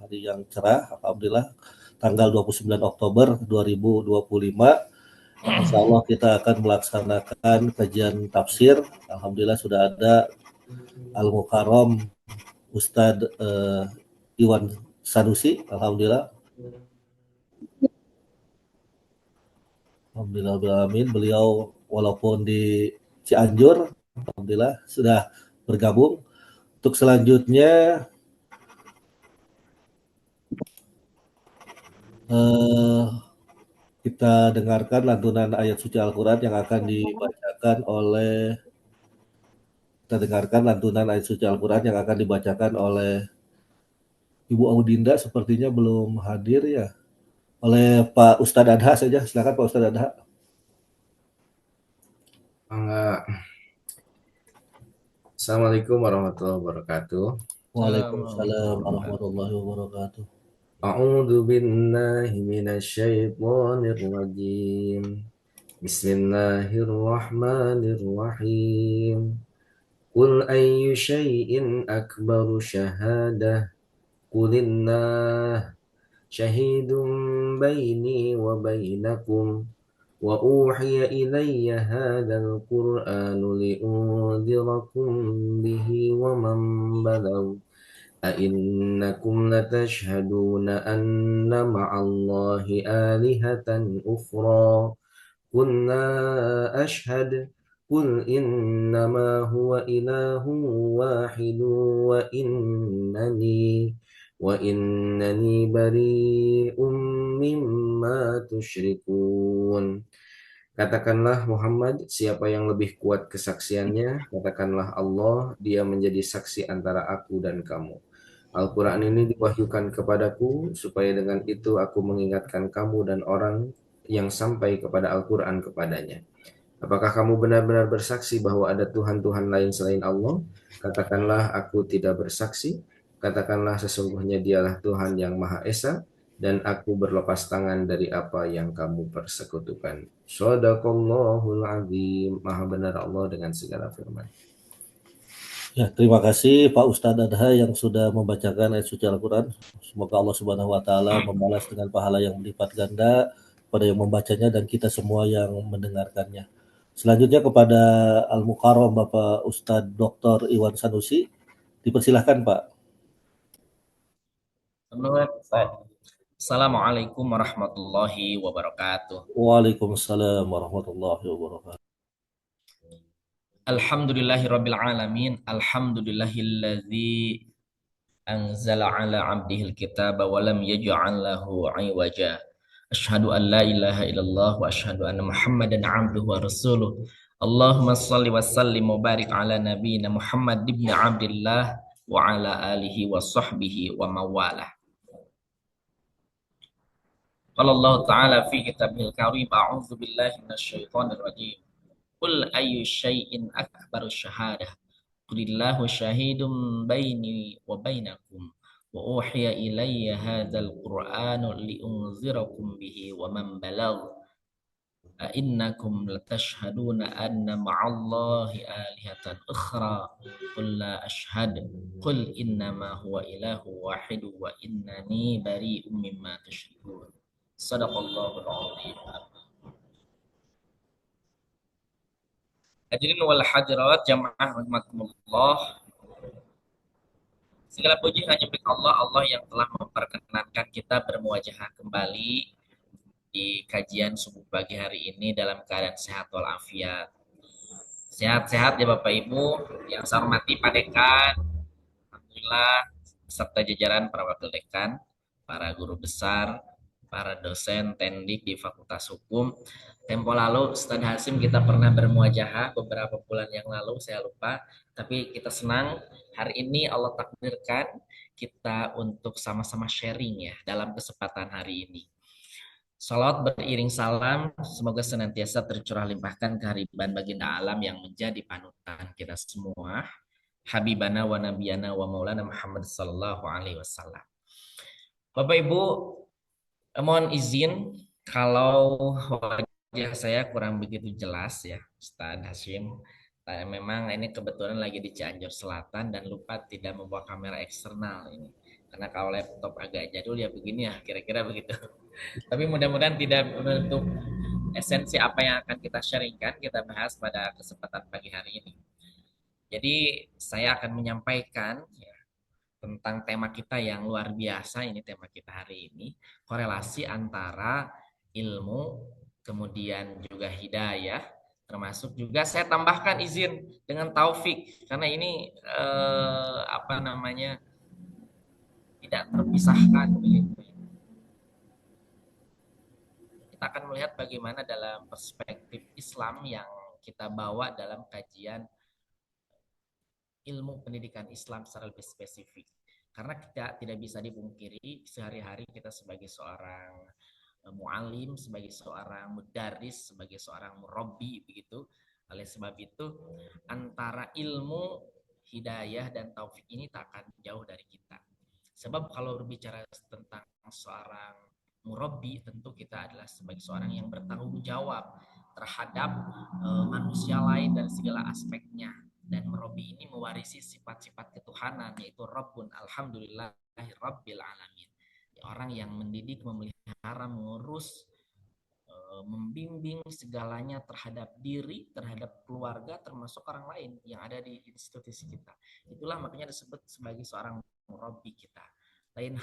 hari yang cerah. Alhamdulillah tanggal 29 Oktober 2025 Insya Allah kita akan melaksanakan kajian tafsir. Alhamdulillah sudah ada Al-Mukarram Ustadz Iwan Sanusi. Alhamdulillah. Alhamdulillah, beliau walaupun di Cianjur, alhamdulillah sudah bergabung. Untuk selanjutnya kita dengarkan lantunan ayat suci Al-Quran yang akan dibacakan oleh kita dengarkan lantunan ayat suci Al-Quran yang akan dibacakan oleh Ibu Audinda sepertinya belum hadir ya. Oleh Pak Ustadz Adha saja. Silakan Pak Ustadz Adha. Enggak. Assalamualaikum warahmatullahi wabarakatuh. Waalaikumsalam warahmatullahi wabarakatuh. A'udzu billahi minasyaitonir rajim. Bismillahirrahmanirrahim. Qul ayyu syai'in akbaru syahadah. Qulillah syahidun baini wa bainakum. Wa uhiya ilayya hadzal qur'anu li'unzirakum bihi wa man balagh. أئنكم لتشهدون أن مع الله آلهة أخرى قل لا أشهد قل إنما هو إله واحد وإنني بريء مما تشركون. Katakanlah Muhammad, siapa yang lebih kuat kesaksiannya? Katakanlah Allah, dia menjadi saksi antara aku dan kamu. Al-Quran ini diwahyukan kepadaku, supaya dengan itu aku mengingatkan kamu dan orang yang sampai kepada Al-Quran kepadanya. Apakah kamu benar-benar bersaksi bahwa ada Tuhan-Tuhan lain selain Allah? Katakanlah aku tidak bersaksi. Katakanlah sesungguhnya dialah Tuhan yang Maha Esa, dan aku berlepas tangan dari apa yang kamu persekutukan. Shadaqallahul azim. Maha benar Allah dengan segala firman. Ya, terima kasih Pak Ustadz Adha yang sudah membacakan ayat suci Al-Quran. Semoga Allah Subhanahu wa Ta'ala membalas dengan pahala yang berlipat ganda pada yang membacanya dan kita semua yang mendengarkannya. Selanjutnya kepada Al-Mukarram Bapak Ustadz Dr. Iwan Sanusi, dipersilahkan Pak. Assalamualaikum warahmatullahi wabarakatuh. Waalaikumsalam warahmatullahi wabarakatuh. Alhamdulillahirabbil alamin. Alhamdulillahilladzi anzala ala 'abdihil kitaba wa lam yaj'al lahu 'iwaja. Asyhadu an la ilaha illallah wa asyhadu anna Muhammadan 'abduhu wa rasuluh. Allahumma shalli wa sallim wa barik ala nabiyyina Muhammad ibn Abdillah wa ala alihi wa sahbihi wa mawalah. Qala Allah Ta'ala fi kitabihil karim, a'udzu billahi minasyaitonir rajim. Qul ayyu syai'in akbaru syahadah. Qulillahu syahidum baini wa bainakum. Wa uhiya ilayya hadzal qur'anu liunzirakum bihi wa man balagh. A'innakum latashhaduna anna ma'allahi alihatan ukhra. Qul la ashhad. Qul innama huwa ilahu wahidu wa innani bari'um mimma tusyrikun. Sadaqallahul azim. Hadirin wal hadirat jamaah rahimakumullah. Segala puji hanya milik Allah, Allah yang telah memperkenankan kita bermuajahah kembali di kajian subuh pagi hari ini dalam keadaan sehat walafiat. Sehat-sehat ya Bapak Ibu yang saya hormati Pak Dekan, alhamdulillah beserta jajaran para wakil dekan, para guru besar, para dosen tendik di Fakultas Hukum. Tempo lalu Ustadz Hasim kita pernah bermuajahah beberapa bulan yang lalu, saya lupa, tapi kita senang hari ini Allah takdirkan kita untuk sama-sama sharing ya dalam kesempatan hari ini. Salawat beriring salam, semoga senantiasa tercurah limpahkan kehariban baginda alam yang menjadi panutan kita semua. Habibana wa nabiyana wa maulana Muhammad sallallahu alaihi wasallam. Bapak Ibu, mohon izin kalau wajah saya kurang begitu jelas ya, Ustaz Hashim. Memang ini kebetulan lagi di Cianjur Selatan dan lupa tidak membawa kamera eksternal ini. Karena kalau laptop agak jadul ya begini ya, kira-kira begitu. Tapi mudah-mudahan tidak menutup esensi apa yang akan kita sharingkan, kita bahas pada kesempatan pagi hari ini. Jadi saya akan menyampaikan ya, tentang tema kita yang luar biasa, ini tema kita hari ini, korelasi antara ilmu, kemudian juga hidayah, termasuk juga saya tambahkan izin dengan taufik, karena ini apa namanya, tidak terpisahkan begitu. Kita akan melihat bagaimana dalam perspektif Islam yang kita bawa dalam kajian ilmu pendidikan Islam secara lebih spesifik. Karena kita tidak bisa dipungkiri sehari-hari kita sebagai seorang mualim, sebagai seorang mudaris, sebagai seorang murabbi begitu. Oleh sebab itu antara ilmu, hidayah dan taufik ini tak akan jauh dari kita. Sebab kalau berbicara tentang seorang murabbi, tentu kita adalah sebagai seorang yang bertanggung jawab terhadap manusia lain dan segala aspeknya. Dan murabbi ini mewarisi sifat-sifat ketuhanan, yaitu Rabbun alhamdulillahi rabbil alamin. Orang yang mendidik, memelihara, mengurus, membimbing segalanya terhadap diri, terhadap keluarga, termasuk orang lain yang ada di institusi kita. Itulah makanya disebut sebagai seorang murabbi kita. Lain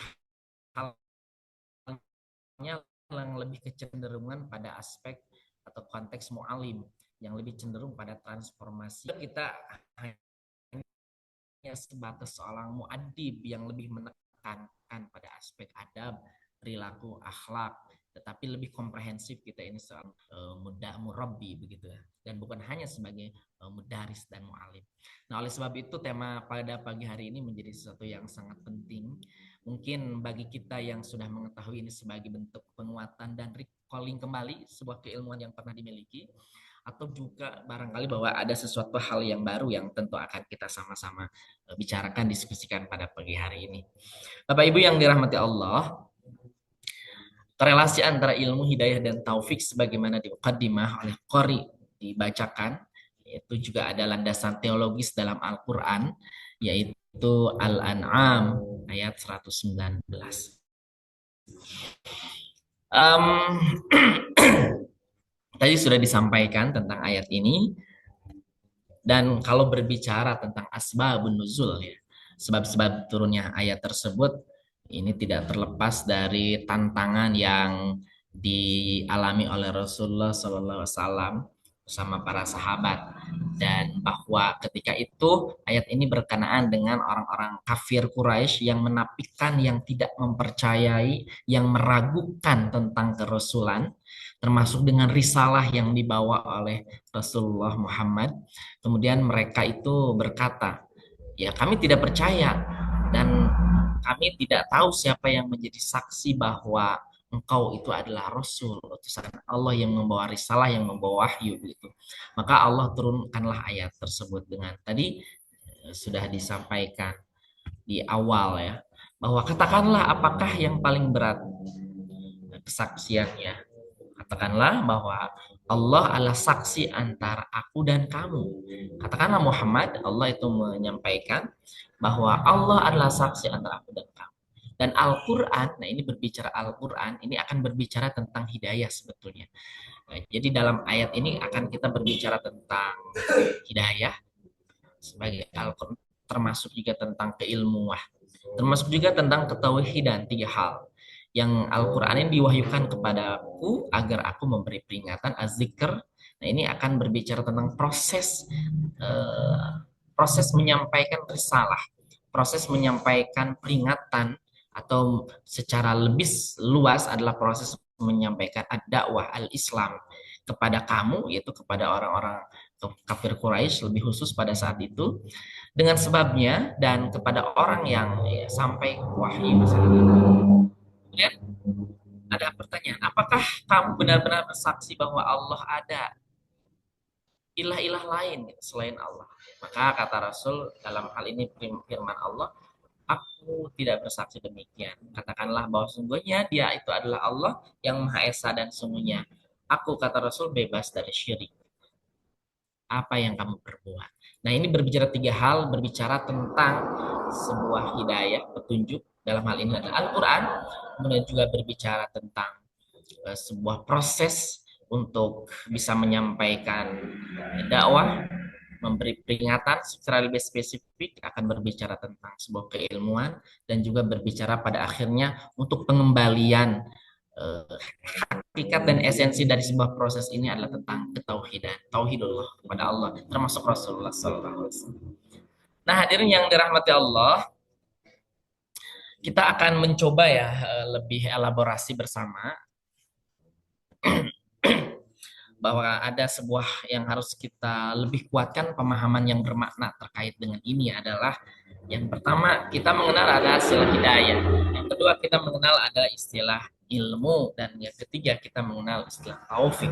halnya yang lebih kecenderungan pada aspek atau konteks mu'alim, yang lebih cenderung pada transformasi. Kita hanya sebatas seorang mu'addib yang lebih menekankan pada aspek adab, perilaku, akhlak, tetapi lebih komprehensif kita ini seorang murabbi begitu ya, dan bukan hanya sebagai mudaris dan mu'alim. Nah, oleh sebab itu tema pada pagi hari ini menjadi sesuatu yang sangat penting. Mungkin bagi kita yang sudah mengetahui ini sebagai bentuk penguatan dan recalling kembali sebuah keilmuan yang pernah dimiliki, atau juga barangkali bahwa ada sesuatu hal yang baru yang tentu akan kita sama-sama bicarakan, diskusikan pada pagi hari ini. Bapak Ibu yang dirahmati Allah, korelasi antara ilmu, hidayah, dan taufik sebagaimana di muqaddimah oleh Qori dibacakan, itu juga ada landasan teologis dalam Al-Quran, yaitu Al-An'am ayat 119. Tadi sudah disampaikan tentang ayat ini, dan kalau berbicara tentang asbabun nuzul ya, sebab-sebab turunnya ayat tersebut, ini tidak terlepas dari tantangan yang dialami oleh Rasulullah SAW bersama para sahabat, dan bahwa ketika itu ayat ini berkenaan dengan orang-orang kafir Quraisy yang menafikan, yang tidak mempercayai, yang meragukan tentang kerasulan, termasuk dengan risalah yang dibawa oleh Rasulullah Muhammad. Kemudian mereka itu berkata, ya kami tidak percaya dan kami tidak tahu siapa yang menjadi saksi bahwa engkau itu adalah Rasul, utusan Allah yang membawa risalah, yang membawa wahyu begitu. Maka Allah turunkanlah ayat tersebut dengan tadi sudah disampaikan di awal ya, bahwa katakanlah apakah yang paling berat kesaksiannya. Katakanlah bahwa Allah adalah saksi antara aku dan kamu. Katakanlah Muhammad, Allah itu menyampaikan bahwa Allah adalah saksi antara aku dan kamu. Dan Al-Quran, nah ini berbicara Al-Quran, ini akan berbicara tentang hidayah sebetulnya. Nah, jadi dalam ayat ini akan kita berbicara tentang hidayah sebagai Al-Quran, termasuk juga tentang keilmuan, termasuk juga tentang ketauhidan, tiga hal yang Al-Quran ini diwahyukan kepadaku agar aku memberi peringatan az-zikr. Nah ini akan berbicara tentang proses menyampaikan risalah, proses menyampaikan peringatan, atau secara lebih luas adalah proses menyampaikan ad-dakwah al-Islam kepada kamu, yaitu kepada orang-orang kafir Quraisy lebih khusus pada saat itu dengan sebabnya, dan kepada orang yang ya, sampai wahyu misalnya. Kemudian ada pertanyaan, apakah kamu benar-benar bersaksi bahwa Allah ada ilah-ilah lain selain Allah? Maka kata Rasul dalam hal ini firman Allah, aku tidak bersaksi demikian. Katakanlah bahwa sungguhnya dia itu adalah Allah yang Maha Esa, dan sungguhnya aku, kata Rasul, bebas dari syirik. Apa yang kamu perbuat? Nah ini berbicara tiga hal, berbicara tentang sebuah hidayah, petunjuk, dalam hal ini adalah Al-Quran, kemudian juga berbicara tentang sebuah proses untuk bisa menyampaikan dakwah, memberi peringatan secara lebih spesifik, akan berbicara tentang sebuah keilmuan, dan juga berbicara pada akhirnya untuk pengembalian hakikat dan esensi dari sebuah proses ini adalah tentang ketauhidan, tauhidullah kepada Allah, termasuk Rasulullah SAW. Nah, hadirin yang dirahmati Allah, kita akan mencoba ya lebih elaborasi bersama bahwa ada sebuah yang harus kita lebih kuatkan pemahaman yang bermakna terkait dengan ini adalah yang pertama kita mengenal ada istilah hidayah, yang kedua kita mengenal ada istilah ilmu, dan yang ketiga kita mengenal istilah taufik.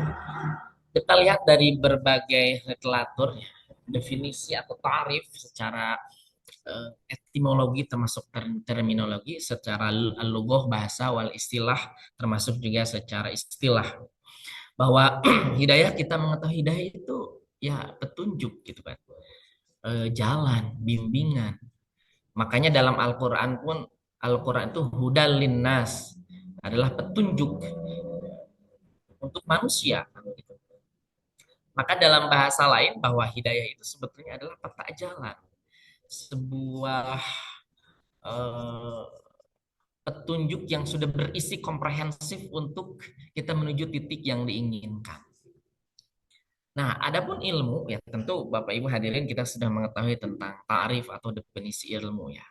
Kita lihat dari berbagai literatur definisi atau tarif secara etimologi termasuk terminologi, secara lughah bahasa wal istilah termasuk juga secara istilah, bahwa hidayah kita mengetahui hidayah itu ya petunjuk gitu kan, jalan, bimbingan. Makanya dalam Al-Quran pun Al-Quran itu hudal linnas, adalah petunjuk untuk manusia gitu. Maka dalam bahasa lain bahwa hidayah itu sebetulnya adalah peta jalan, sebuah eh, petunjuk yang sudah berisi komprehensif untuk kita menuju titik yang diinginkan. Nah, adapun ilmu ya tentu Bapak Ibu hadirin kita sudah mengetahui tentang ta'rif atau definisi ilmu ya.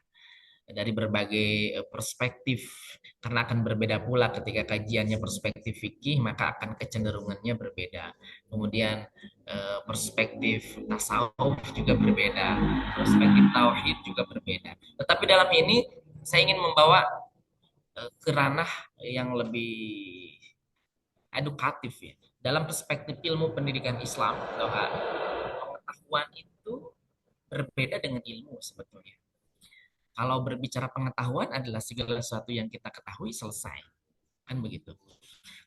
Dari berbagai perspektif, karena akan berbeda pula ketika kajiannya perspektif fikih maka akan kecenderungannya berbeda. Kemudian perspektif tasawuf juga berbeda, perspektif tauhid juga berbeda. Tetapi dalam ini saya ingin membawa ke ranah yang lebih edukatif ya. Dalam perspektif ilmu pendidikan Islam, bahwa pengetahuan itu berbeda dengan ilmu sebetulnya. Kalau berbicara pengetahuan adalah segala sesuatu yang kita ketahui selesai, kan begitu.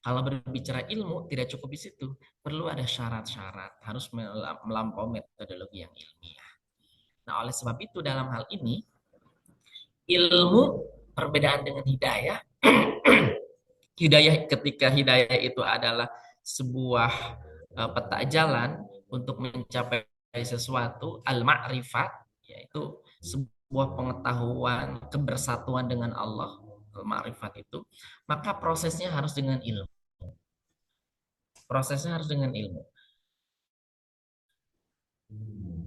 Kalau berbicara ilmu tidak cukup di situ, perlu ada syarat-syarat, harus melampaui metodologi yang ilmiah. Nah, oleh sebab itu dalam hal ini ilmu perbedaan dengan hidayah, hidayah ketika hidayah itu adalah sebuah peta jalan untuk mencapai sesuatu, al-ma'rifat yaitu sebuah pengetahuan kebersatuan dengan Allah, al-ma'rifat itu, maka prosesnya harus dengan ilmu. Prosesnya harus dengan ilmu.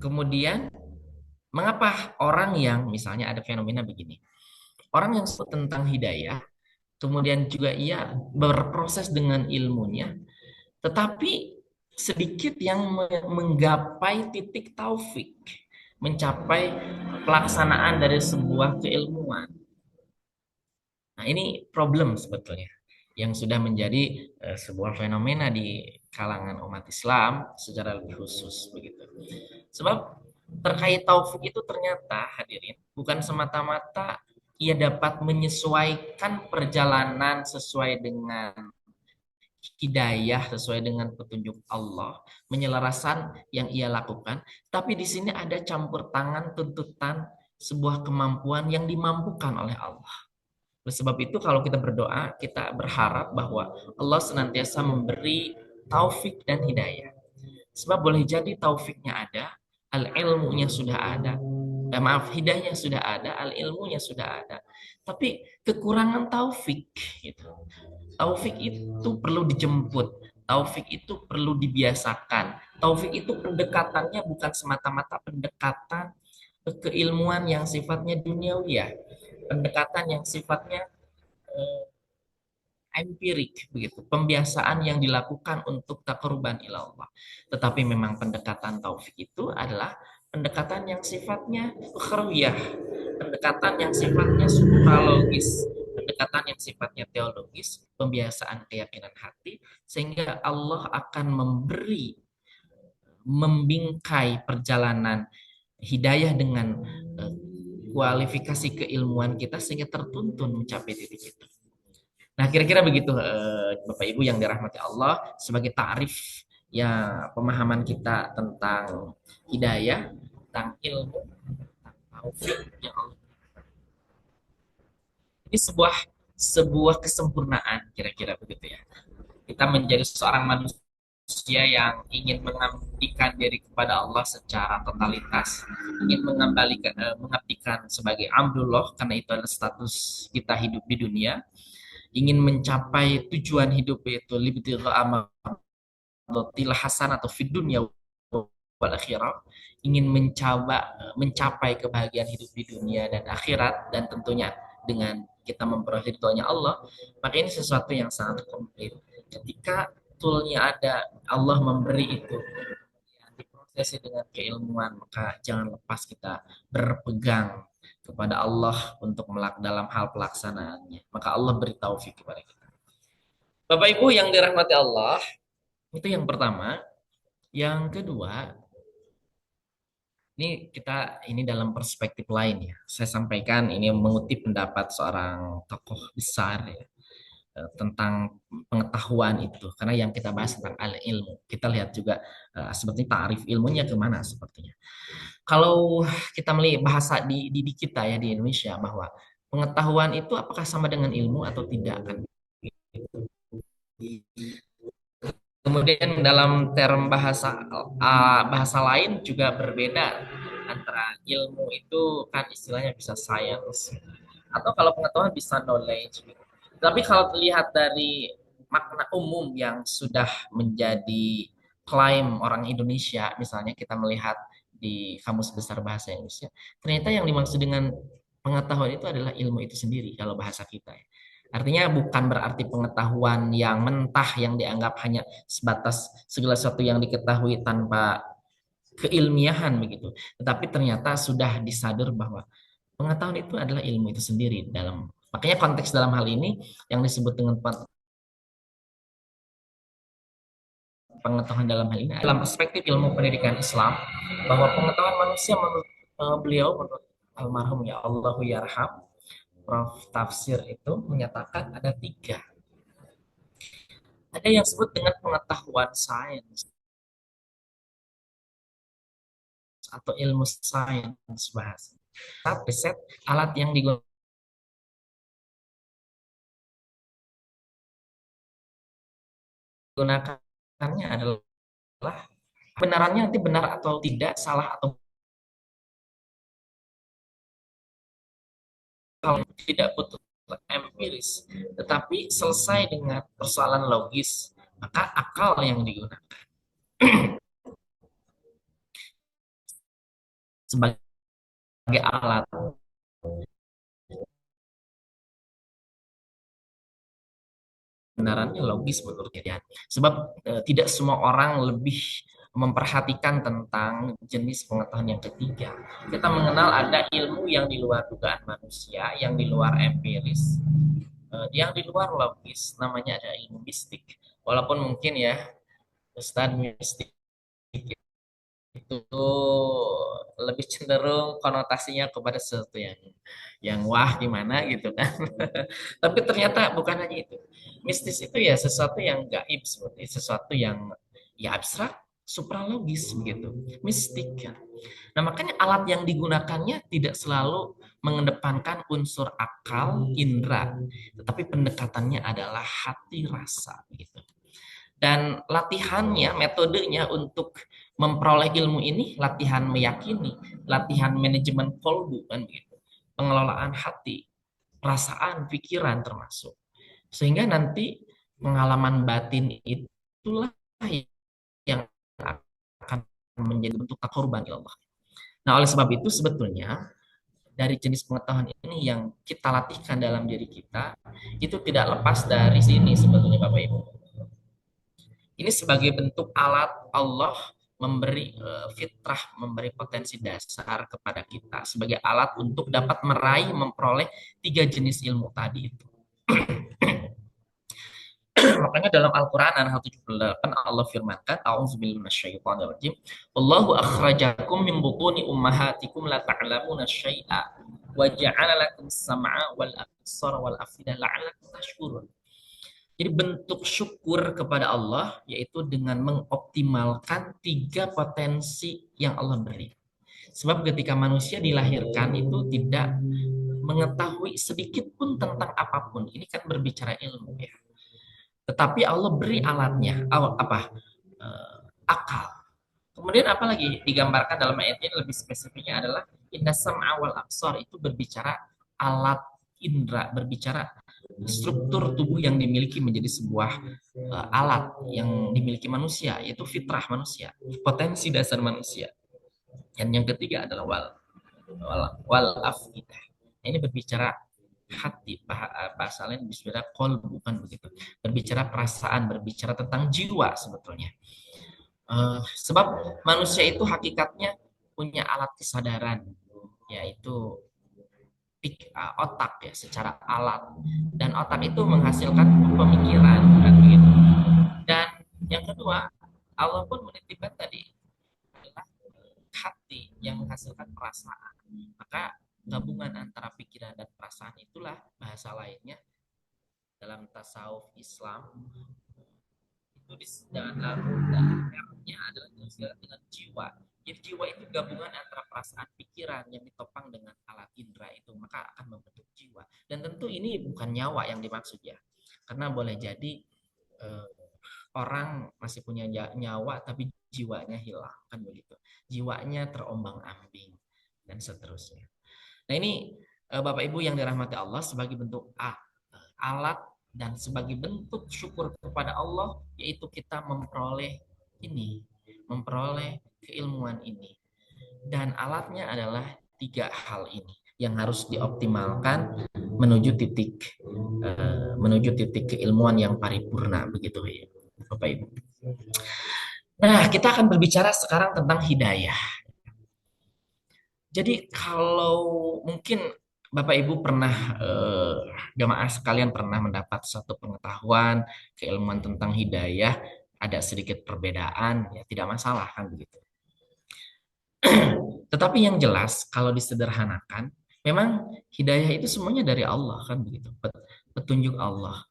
Kemudian mengapa orang yang misalnya ada fenomena begini, orang yang sebut tentang hidayah kemudian juga ia berproses dengan ilmunya, tetapi sedikit yang menggapai titik taufik, mencapai pelaksanaan dari sebuah keilmuan. Nah, ini problem sebetulnya yang sudah menjadi sebuah fenomena di kalangan umat Islam secara lebih khusus begitu. Sebab terkait taufik itu ternyata hadirin bukan semata-mata ia dapat menyesuaikan perjalanan sesuai dengan hidayah, sesuai dengan petunjuk Allah, menyelarasan yang ia lakukan, tapi di sini ada campur tangan tuntutan sebuah kemampuan yang dimampukan oleh Allah. Oleh sebab itu kalau kita berdoa, kita berharap bahwa Allah senantiasa memberi taufik dan hidayah. Sebab boleh jadi taufiknya ada, al-ilmunya sudah ada. Maaf, hidayahnya sudah ada, al-ilmunya sudah ada. Tapi kekurangan taufik gitu. Taufik itu perlu dijemput. Taufik itu perlu dibiasakan. Taufik itu pendekatannya bukan semata-mata pendekatan keilmuan yang sifatnya duniawi ya. Pendekatan yang sifatnya empirik begitu, pembiasaan yang dilakukan untuk taqarruban ila Allah. Tetapi memang pendekatan taufik itu adalah pendekatan yang sifatnya ukhrawiyah, pendekatan yang sifatnya supralogis, pendekatan yang sifatnya teologis, pembiasaan keyakinan hati, sehingga Allah akan membingkai perjalanan hidayah dengan kualifikasi keilmuan kita sehingga tertuntun mencapai titik itu. Nah, kira-kira begitu Bapak Ibu yang dirahmati Allah sebagai ta'rif ya pemahaman kita tentang hidayah, tentang ilmu, tentang taufik yang Allah. Ini sebuah kesempurnaan, kira-kira begitu ya. Kita menjadi seorang manusia yang ingin mengabdikan diri kepada Allah secara totalitas, ingin mengabdikan sebagai Abdullah karena itu adalah status kita hidup di dunia, ingin mencapai tujuan hidup yaitu libtigha amadatil hasan atau fid dunya wal akhirah, ingin mencapai kebahagiaan hidup di dunia dan akhirat, dan tentunya dengan kita memperoleh ridhonya Allah, maka ini sesuatu yang sangat komplit. Ketika toolnya ada, Allah memberi itu, ya, diprosesi dengan keilmuan, maka jangan lepas kita berpegang kepada Allah untuk dalam hal pelaksanaannya. Maka Allah beri taufik kepada kita. Bapak Ibu yang dirahmati Allah, itu yang pertama. Yang kedua, ini dalam perspektif lain ya. Saya sampaikan ini mengutip pendapat seorang tokoh besar ya, tentang pengetahuan itu. Karena yang kita bahas tentang al-ilmu. Kita lihat juga seperti tarif ilmunya kemana sepertinya. Kalau kita melihat bahasa di kita ya di Indonesia, bahwa pengetahuan itu apakah sama dengan ilmu atau tidak kan? Kemudian dalam term bahasa lain juga berbeda, antara ilmu itu kan istilahnya bisa science, atau kalau pengetahuan bisa knowledge. Tapi kalau terlihat dari makna umum yang sudah menjadi klaim orang Indonesia, misalnya kita melihat di Kamus Besar Bahasa Indonesia, ternyata yang dimaksud dengan pengetahuan itu adalah ilmu itu sendiri kalau bahasa kita ya. Artinya bukan berarti pengetahuan yang mentah yang dianggap hanya sebatas segala sesuatu yang diketahui tanpa keilmiahan begitu. Tetapi ternyata sudah disadar bahwa pengetahuan itu adalah ilmu itu sendiri. Makanya konteks dalam hal ini yang disebut dengan pengetahuan dalam hal ini dalam perspektif ilmu pendidikan Islam, bahwa pengetahuan manusia menurut beliau, menurut almarhum ya Allahu yarham Prof. Tafsir itu menyatakan ada tiga. Ada yang disebut dengan pengetahuan sains atau ilmu sains bahasa. Tapi set alat yang digunakannya adalah kebenarannya nanti benar atau tidak, salah atau kalau tidak butuh empiris, tetapi selesai dengan persoalan logis, maka akal yang digunakan sebagai alat. Kebenarannya logis menurut dia. Sebab tidak semua orang lebih memperhatikan tentang jenis pengetahuan yang ketiga. Kita mengenal ada ilmu yang di luar dugaan manusia, yang di luar empiris, yang di luar logis, namanya ada ilmu mistik. Walaupun mungkin ya, Ustadz, mistik itu lebih cenderung konotasinya kepada sesuatu yang wah gimana gitu kan. Tapi ternyata bukan hanya itu. Mistis itu ya sesuatu yang gaib, seperti sesuatu yang ya abstrak, supralogis begitu. Mistik ya. Nah, makanya alat yang digunakannya tidak selalu mengedepankan unsur akal, indera, tetapi pendekatannya adalah hati rasa gitu. Dan latihannya, metodenya untuk memperoleh ilmu ini, latihan meyakini, latihan manajemen kolbu kan begitu, pengelolaan hati, perasaan, pikiran termasuk. Sehingga nanti pengalaman batin itulah yang akan menjadi bentuk takorban Allah. Nah, oleh sebab itu sebetulnya dari jenis pengetahuan ini yang kita latihkan dalam diri kita itu tidak lepas dari sini sebetulnya Bapak Ibu. Ini sebagai bentuk alat Allah memberi fitrah, memberi potensi dasar kepada kita sebagai alat untuk dapat meraih, memperoleh tiga jenis ilmu tadi itu. Makanya dalam Al-Quran ayat 78 Allah firmankan, A'udzubillahi minasyaitonirrajim, Wallahu akhrajakum min butuni ummahatikum la ta'lamuna syai'a wa ja'ala lakum sam'a wal absara wal afidah la'allakum tashkurun. Jadi bentuk syukur kepada Allah yaitu dengan mengoptimalkan tiga potensi yang Allah beri. Sebab ketika manusia dilahirkan itu tidak mengetahui sedikit pun tentang apapun. Ini kan berbicara ilmu ya. Tetapi Allah beri alatnya, akal. Kemudian apalagi digambarkan dalam ayat ini lebih spesifiknya adalah inna sam'a wal absar, itu berbicara alat indera, berbicara struktur tubuh yang dimiliki menjadi sebuah alat yang dimiliki manusia, yaitu fitrah manusia, potensi dasar manusia. Dan yang ketiga adalah wal afidah. Ini berbicara hati, bahasa lain berbicara kol, bukan begitu. Berbicara perasaan, berbicara tentang jiwa sebetulnya. Sebab manusia itu hakikatnya punya alat kesadaran, yaitu otak ya, secara alat, dan otak itu menghasilkan pemikiran kan begitu. Dan yang kedua, Allah pun menitipkan tadi adalah hati yang menghasilkan perasaan. Maka gabungan antara pikiran dan perasaan itulah bahasa lainnya dalam tasawuf Islam itu dalamnya adalah dengan jiwa. Jadi jiwa itu gabungan antara perasaan, pikiran yang ditopang dengan alat indera itu, maka akan membentuk jiwa. Dan tentu ini bukan nyawa yang dimaksud ya, karena boleh jadi orang masih punya nyawa tapi jiwanya hilang kan begitu, jiwanya terombang-ambing dan seterusnya. Nah ini Bapak Ibu yang dirahmati Allah, sebagai bentuk alat dan sebagai bentuk syukur kepada Allah, yaitu kita memperoleh keilmuan ini. Dan alatnya adalah 3 hal ini yang harus dioptimalkan menuju titik keilmuan yang paripurna begitu ya, Bapak Ibu. Nah, kita akan berbicara sekarang tentang hidayah. Jadi kalau mungkin Bapak Ibu pernah, jamaah sekalian pernah mendapat satu pengetahuan, keilmuan tentang hidayah, ada sedikit perbedaan, ya tidak masalah kan begitu. Tetapi yang jelas kalau disederhanakan, memang hidayah itu semuanya dari Allah kan begitu, petunjuk Allah,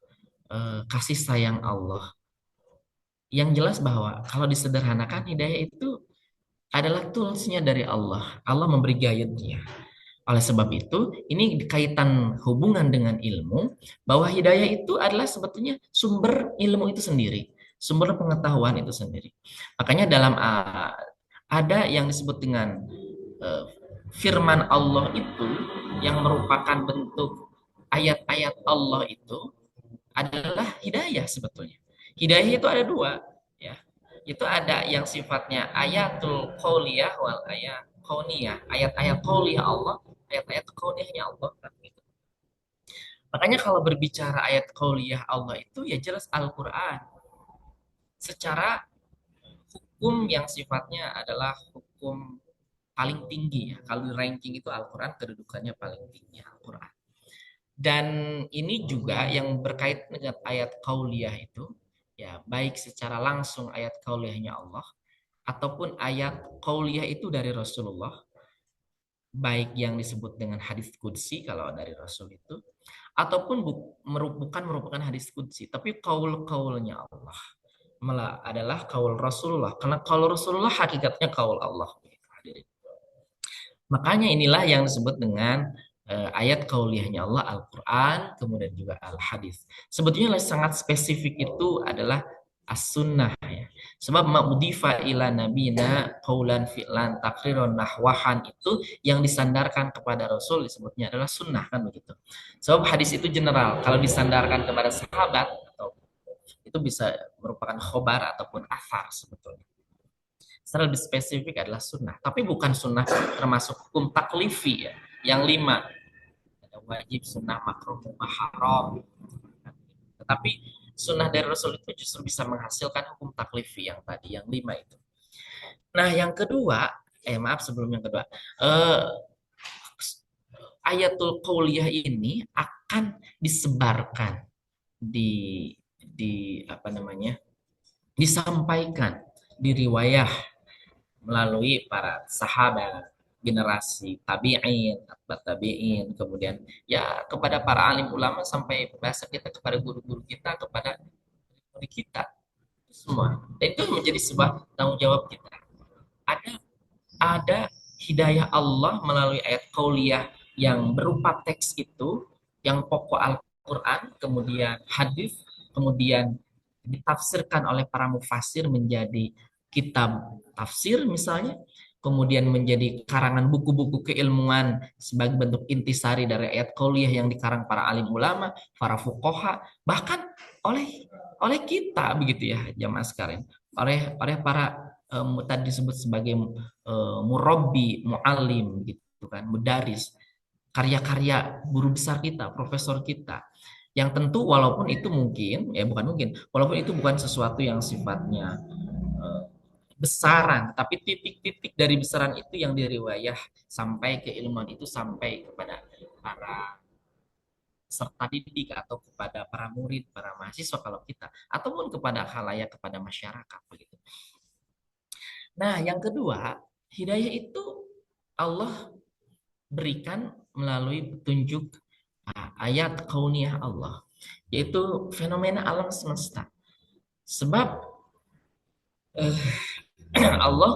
kasih sayang Allah. Yang jelas bahwa kalau disederhanakan, hidayah itu adalah toolsnya dari Allah. Allah memberi guide-nya. Oleh sebab itu, ini kaitan hubungan dengan ilmu, bahwa hidayah itu adalah sebetulnya sumber ilmu itu sendiri, sumber pengetahuan itu sendiri. Makanya dalam ada yang disebut dengan firman Allah itu, yang merupakan bentuk ayat-ayat Allah itu adalah hidayah sebetulnya. Hidayah itu ada 2, ya. Itu ada yang sifatnya ayatul qauliyah wal ayat kauniyah, ayat-ayat qauliyah Allah, ayat-ayat kauniyahnya Allah kan gitu. Makanya kalau berbicara ayat qauliyah Allah itu ya jelas Al-Qur'an. Secara hukum yang sifatnya adalah hukum paling tinggi ya. Kalau di ranking itu Al-Qur'an kedudukannya paling tinggi, Al-Qur'an. Dan ini juga yang berkait dengan ayat qauliyah itu, ya baik secara langsung ayat qauliyahnya Allah ataupun ayat qauliyah itu dari Rasulullah, baik yang disebut dengan hadis qudsi kalau dari Rasul itu, ataupun bukan merupakan hadis qudsi, tapi qaul-qaulnya Allah adalah qaul Rasulullah, karena qaul Rasulullah hakikatnya qaul Allah. Makanya inilah yang disebut dengan ayat qauliyahnya Allah, Al-Quran, kemudian juga Al-Hadis. Sebetulnya sangat spesifik itu adalah as-sunnah ya. Sebab ma'udifa ila nabina qaulan fi'lan takriron nahwahan, itu yang disandarkan kepada Rasul disebutnya adalah sunnah kan begitu. Sebab hadis itu general, kalau disandarkan kepada sahabat atau itu bisa merupakan khobar ataupun athar sebetulnya. Secara lebih spesifik adalah sunnah, tapi bukan sunnah termasuk hukum taklifi ya, yang 5 ada wajib, sunnah, makruh, haram. Tetapi sunnah dari Rasul itu justru bisa menghasilkan hukum taklifi yang tadi, yang 5 itu. Nah yang kedua, sebelum yang kedua, ayatul qauliyah ini akan disebarkan, disampaikan di riwayah melalui para sahabat, generasi tabi'in, atba'ut tabi'in, kemudian ya kepada para alim ulama, sampai bahasa kita kepada guru-guru kita, kepada murid kita semua. Dan itu menjadi sebuah tanggung jawab kita. Ada hidayah Allah melalui ayat qauliyah yang berupa teks itu, yang pokok Al-Quran, kemudian hadis, kemudian ditafsirkan oleh para mufasir menjadi kitab tafsir misalnya, kemudian menjadi karangan buku-buku keilmuan sebagai bentuk intisari dari ayat qauliyah yang dikarang para alim ulama, para fuqaha, bahkan oleh oleh kita begitu ya jamaah sekalian, oleh para tadi disebut sebagai murabbi, muallim gitu kan, mudaris, karya-karya guru besar kita, profesor kita. Yang tentu walaupun itu mungkin, ya bukan mungkin, walaupun itu bukan sesuatu yang sifatnya eh, besaran, tapi titik-titik dari besaran itu yang diriwayah sampai keilmuan itu sampai kepada para serta didik atau kepada para murid, para mahasiswa kalau kita, ataupun kepada khalayak, kepada masyarakat begitu. Nah, yang kedua, hidayah itu Allah berikan melalui petunjuk ayat kauniyah Allah, yaitu fenomena alam semesta. Sebab Allah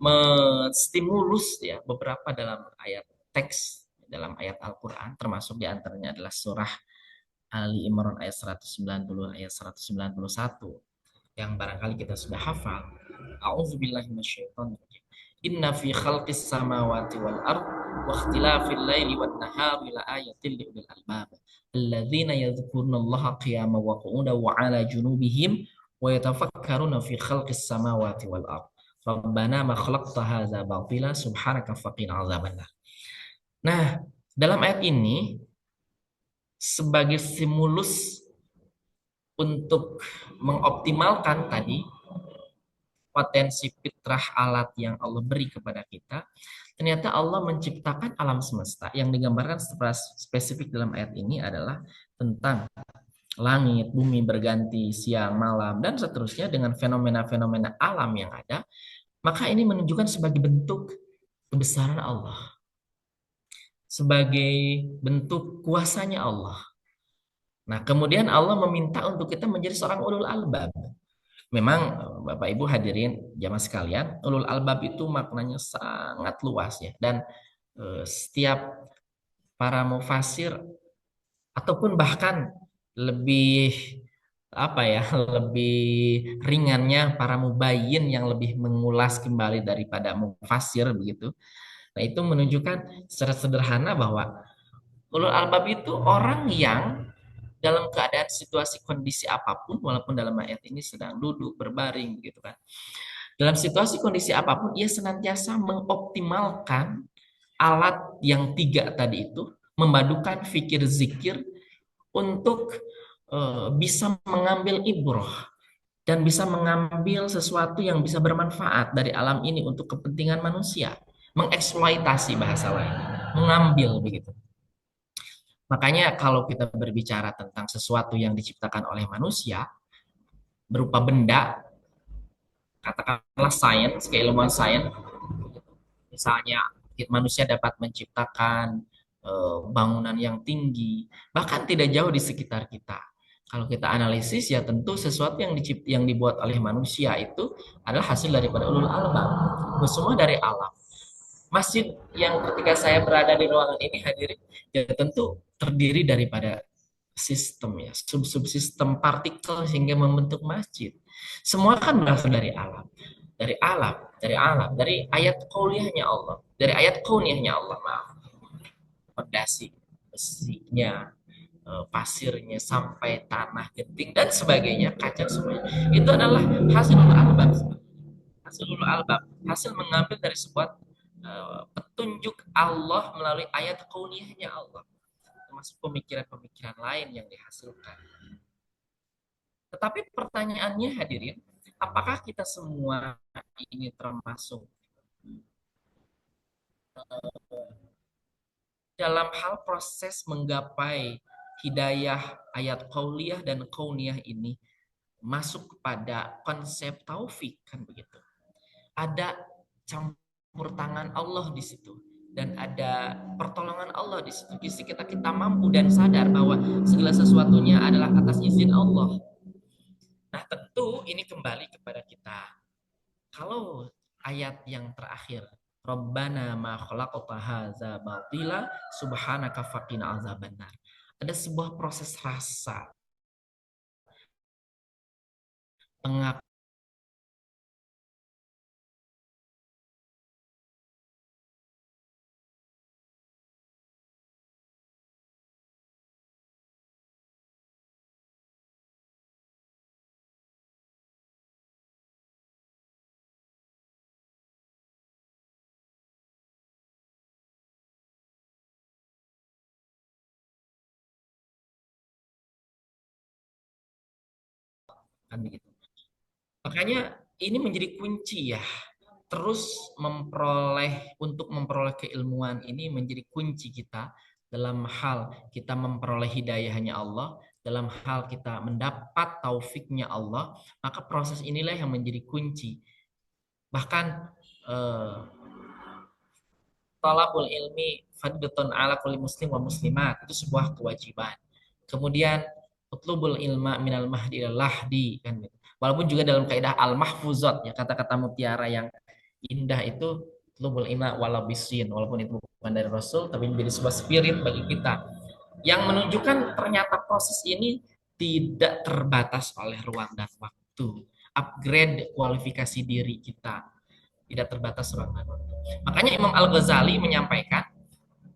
menstimulus ya beberapa dalam ayat teks dalam ayat Al-Qur'an, termasuk diantaranya adalah surah Ali Imran ayat 190 ayat 191 yang barangkali kita sudah hafal. A'udzubillahi minasyaitonirrajim. Inna fi khalqis samawati wal ard wa ikhtilafil laili wan nahari la ayatin liulil albab alladzina yadhkurunallaha qiyaman wa qu'udan wa 'ala junubihim wa yatafakkaruna fi khalqis samawati wal ard. Rabbana ma khalaqta hadza batila subhanaka faqina azabannar. Nah, dalam ayat ini sebagai stimulus untuk mengoptimalkan tadi potensi fitrah alat yang Allah beri kepada kita, ternyata Allah menciptakan alam semesta yang digambarkan secara spesifik dalam ayat ini adalah tentang langit, bumi berganti, siang, malam, dan seterusnya dengan fenomena-fenomena alam yang ada, maka ini menunjukkan sebagai bentuk kebesaran Allah, sebagai bentuk kuasanya Allah. Nah, kemudian Allah meminta untuk kita menjadi seorang ulul albab. Memang Bapak Ibu hadirin jamaah sekalian, ulul albab itu maknanya sangat luas ya, dan setiap para mufasir ataupun bahkan lebih apa ya, lebih ringannya para mubayyin yang lebih mengulas kembali daripada mufasir begitu. Nah, itu menunjukkan secara sederhana bahwa ulul albab itu orang yang dalam keadaan situasi kondisi apapun, walaupun dalam ayat ini sedang duduk berbaring gitu kan, dalam situasi kondisi apapun ia senantiasa mengoptimalkan alat yang tiga tadi itu, memadukan fikir zikir untuk bisa mengambil ibroh dan bisa mengambil sesuatu yang bisa bermanfaat dari alam ini untuk kepentingan manusia, mengeksploitasi bahasa lain, mengambil begitu. Makanya kalau kita berbicara tentang sesuatu yang diciptakan oleh manusia berupa benda, katakanlah sains, keilmuan sains, misalnya manusia dapat menciptakan bangunan yang tinggi, bahkan tidak jauh di sekitar kita. Kalau kita analisis ya tentu sesuatu yang dibuat oleh manusia itu adalah hasil daripada ulul albab. Itu semua dari alam. Masjid yang ketika saya berada di ruangan ini hadirin ya tentu terdiri daripada sistem ya, sub-subsistem partikel sehingga membentuk masjid. Semua kan berasal dari alam. Dari alam, dari ayat qauliyahnya Allah, dari ayat kauniyahnya Allah, maaf. Fondasi, besinya, pasirnya sampai tanah genting dan sebagainya, kaca semuanya. Itu adalah hasil albab. Hasil albab, hasil mengambil dari sebuah petunjuk Allah melalui ayat kauniyahnya Allah, termasuk pemikiran-pemikiran lain yang dihasilkan. Tetapi pertanyaannya hadirin, apakah kita semua ini termasuk dalam hal proses menggapai hidayah ayat qauliyah dan kauniyah ini masuk kepada konsep taufik kan begitu. Ada campur tangan Allah di situ dan ada pertolongan Allah di situ. Di situ kita mampu dan sadar bahwa segala sesuatunya adalah atas izin Allah. Nah, tentu ini kembali kepada kita. Kalau ayat yang terakhir Rabbana ma khalaqta hadza batila subhanaka faqina azabannar. Ada sebuah proses rasa pengakuan begitu. Makanya ini menjadi kunci ya. Terus untuk memperoleh keilmuan ini menjadi kunci kita dalam hal kita memperoleh hidayahnya Allah, dalam hal kita mendapat taufiknya Allah, maka proses inilah yang menjadi kunci. Bahkan talabul ilmi fardhatun ala kulli muslim wa muslimat, itu sebuah kewajiban. Kemudian utlubul ilma minal mahdi ilal lahdi kan gitu. Walaupun juga dalam kaidah al-mahfuzat ya, kata-kata mutiara yang indah itu utlubul ilma walau bisin, walaupun itu bukan dari Rasul tapi menjadi sebuah spirit bagi kita yang menunjukkan ternyata proses ini tidak terbatas oleh ruang dan waktu. Upgrade kualifikasi diri kita tidak terbatas ruang dan waktu. Makanya Imam Al-Ghazali menyampaikan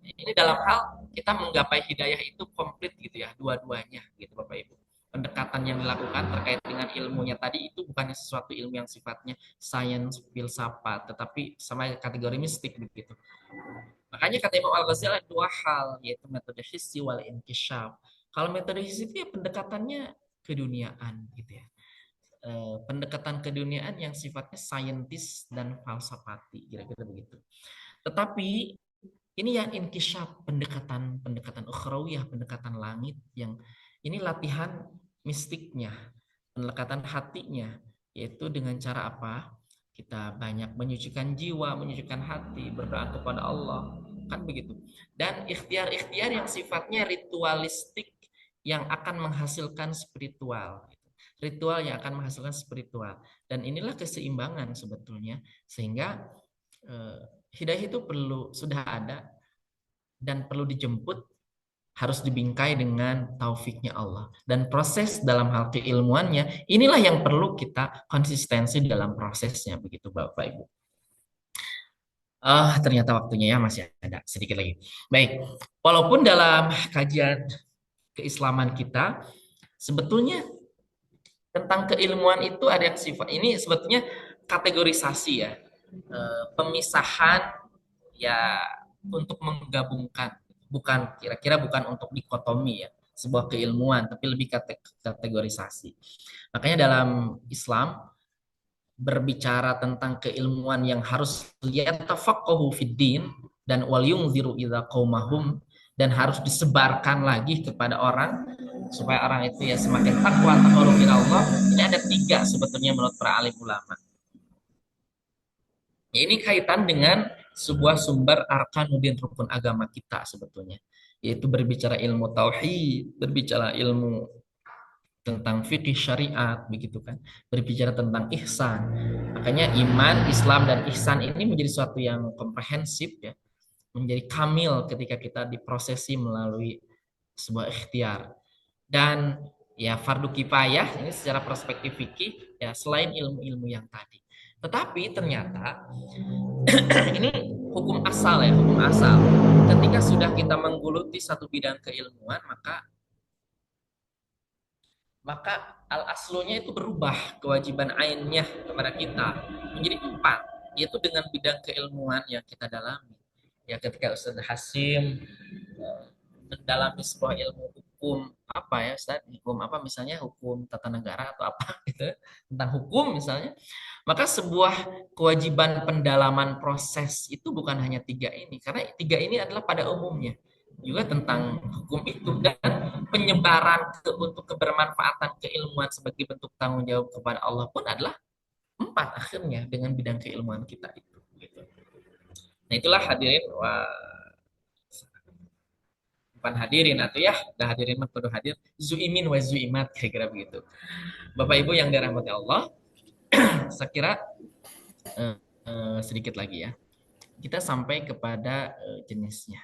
ini dalam hal kita menggapai hidayah itu komplit gitu ya, dua-duanya gitu Bapak Ibu. Pendekatan yang dilakukan terkait dengan ilmunya tadi itu bukannya sesuatu ilmu yang sifatnya sains, filsafat, tetapi sama kategori mistik begitu. Makanya kata Imam Al-Ghazali ada dua hal, yaitu metode hissi wal inkishaf. Kalau metode hissi itu ya pendekatannya keduniaan gitu ya. Pendekatan keduniaan yang sifatnya saintis dan falsafati, kira-kira begitu. Tetapi ini yang inkishaf, pendekatan ukhrawiyah, pendekatan langit, yang ini latihan mistiknya, pendekatan hatinya, yaitu dengan cara apa? Kita banyak menyucikan jiwa, menyucikan hati, berdoa kepada Allah, kan begitu. Dan ikhtiar-ikhtiar yang sifatnya ritualistik yang akan menghasilkan spiritual. Ritual yang akan menghasilkan spiritual. Dan inilah keseimbangan sebetulnya, sehingga hidayah itu sudah ada dan perlu dijemput, harus dibingkai dengan taufiknya Allah. Dan proses dalam hal keilmuannya, inilah yang perlu kita konsistensi dalam prosesnya, begitu Bapak Ibu. Ternyata waktunya ya masih ada sedikit lagi. Baik, walaupun dalam kajian keislaman kita, sebetulnya tentang keilmuan itu ada yang sifat, ini sebetulnya kategorisasi ya, pemisahan ya untuk menggabungkan, bukan kira-kira bukan untuk dikotomi ya sebuah keilmuan, tapi lebih kategorisasi. Makanya dalam Islam berbicara tentang keilmuan yang harus yatafaqahu fid din dan wal yunziru idza qaumahum, dan harus disebarkan lagi kepada orang supaya orang itu ya semakin takwa taqarrub ila Allah. Ini ada 3 sebetulnya menurut para alim ulama. Ya, ini kaitan dengan sebuah sumber arkanuddin, rukun agama kita sebetulnya, yaitu berbicara ilmu tauhid, berbicara ilmu tentang fikih syariat begitu kan, berbicara tentang ihsan. Makanya iman, Islam dan ihsan ini menjadi suatu yang komprehensif ya, menjadi kamil ketika kita diprosesi melalui sebuah ikhtiar. Dan ya fardu kifayah ini secara perspektif fikih ya, selain ilmu-ilmu yang tadi. Tetapi ternyata ini hukum asal ya, hukum asal. Ketika sudah kita menggeluti satu bidang keilmuan, maka al aslunya itu berubah, kewajiban ainnya kepada kita menjadi 4, yaitu dengan bidang keilmuan yang kita dalami. Ya ketika Ustaz Hasim mendalami sebuah ilmu hukum apa ya Ustaz, hukum apa misalnya, hukum tata negara atau apa gitu, tentang hukum misalnya, maka sebuah kewajiban pendalaman proses itu bukan hanya 3 ini, karena 3 ini adalah pada umumnya juga tentang hukum itu, dan penyebaran untuk kebermanfaatan keilmuan sebagai bentuk tanggung jawab kepada Allah pun adalah 4 akhirnya dengan bidang keilmuan kita itu gitu. Nah itulah hadirin, bukan hadirin atau ya, dah hadirin mah kudu hadir, zuimin wa zuimat, kira-kira begitu. Bapak Ibu yang dirahmati Allah, saya kira sedikit lagi ya. kita sampai kepada jenisnya.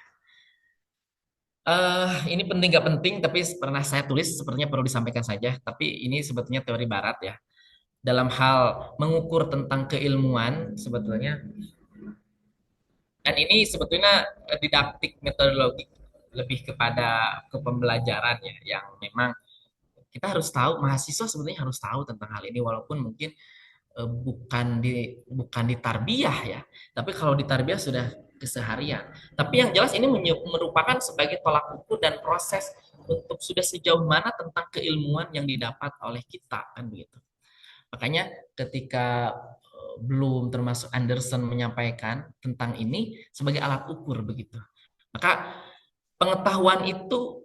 Ini penting gak penting, tapi pernah saya tulis, sepertinya perlu disampaikan saja. Tapi ini sebetulnya teori barat ya. Dalam hal mengukur tentang keilmuan sebetulnya, dan ini sebetulnya didaktik metodologi lebih kepada kepembelajaran ya, yang memang kita harus tahu, mahasiswa sebetulnya harus tahu tentang hal ini, walaupun mungkin bukan di tarbiyah ya, tapi kalau di tarbiyah sudah keseharian. Tapi yang jelas ini merupakan sebagai tolak ukur dan proses untuk sudah sejauh mana tentang keilmuan yang didapat oleh kita kan begitu. Makanya ketika belum termasuk Anderson menyampaikan tentang ini sebagai alat ukur begitu. Maka pengetahuan itu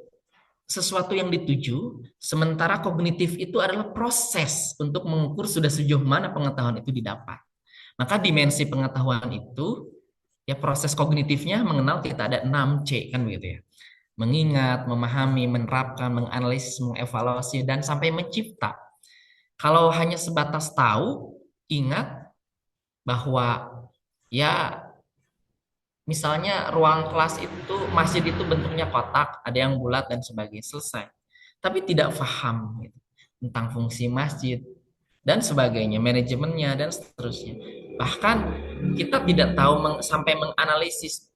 sesuatu yang dituju, sementara kognitif itu adalah proses untuk mengukur sudah sejauh mana pengetahuan itu didapat. Maka dimensi pengetahuan itu, ya proses kognitifnya mengenal kita ada 6C kan begitu ya. Mengingat, memahami, menerapkan, menganalisis, mengevaluasi, dan sampai mencipta. Kalau hanya sebatas tahu, ingat bahwa ya misalnya ruang kelas itu, masjid itu bentuknya kotak, ada yang bulat dan sebagainya, selesai. Tapi tidak paham gitu, tentang fungsi masjid dan sebagainya, manajemennya dan seterusnya. Bahkan kita tidak tahu sampai menganalisis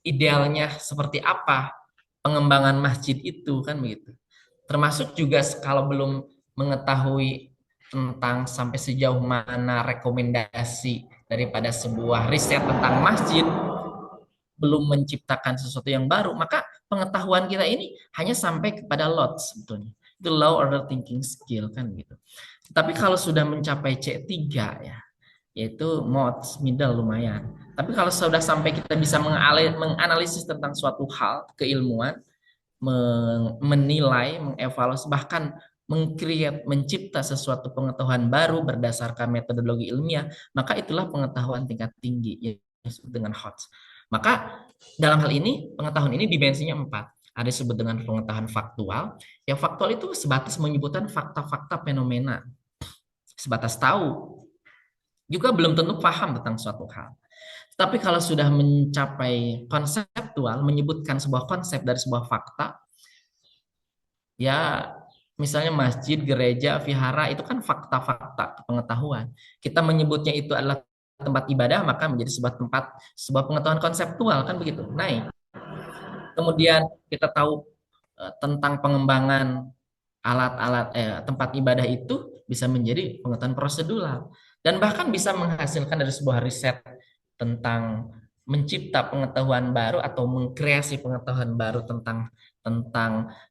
idealnya seperti apa pengembangan masjid itu kan begitu. Termasuk juga kalau belum mengetahui tentang sampai sejauh mana rekomendasi daripada sebuah riset tentang masjid, belum menciptakan sesuatu yang baru, maka pengetahuan kita ini hanya sampai kepada lot sebetulnya. Itu low order thinking skill kan gitu. Tapi kalau sudah mencapai C3 ya, yaitu mods middle lumayan. Tapi kalau sudah sampai kita bisa menganalisis tentang suatu hal, keilmuan, menilai, mengevaluasi, bahkan mengcreate, mencipta sesuatu pengetahuan baru berdasarkan metodologi ilmiah, maka itulah pengetahuan tingkat tinggi yang disebut dengan HOTS. Maka dalam hal ini, pengetahuan ini dimensinya 4. Ada disebut dengan pengetahuan faktual. Yang faktual itu sebatas menyebutkan fakta-fakta fenomena. Sebatas tahu. Juga belum tentu paham tentang suatu hal. Tapi kalau sudah mencapai konseptual, menyebutkan sebuah konsep dari sebuah fakta, ya misalnya masjid, gereja, vihara, itu kan fakta-fakta pengetahuan. Kita menyebutnya itu adalah tempat ibadah, maka menjadi sebuah pengetahuan konseptual kan begitu. Naik. Kemudian kita tahu tentang pengembangan alat-alat tempat ibadah itu bisa menjadi pengetahuan prosedural dan bahkan bisa menghasilkan dari sebuah riset tentang mencipta pengetahuan baru atau mengkreasi pengetahuan baru tentang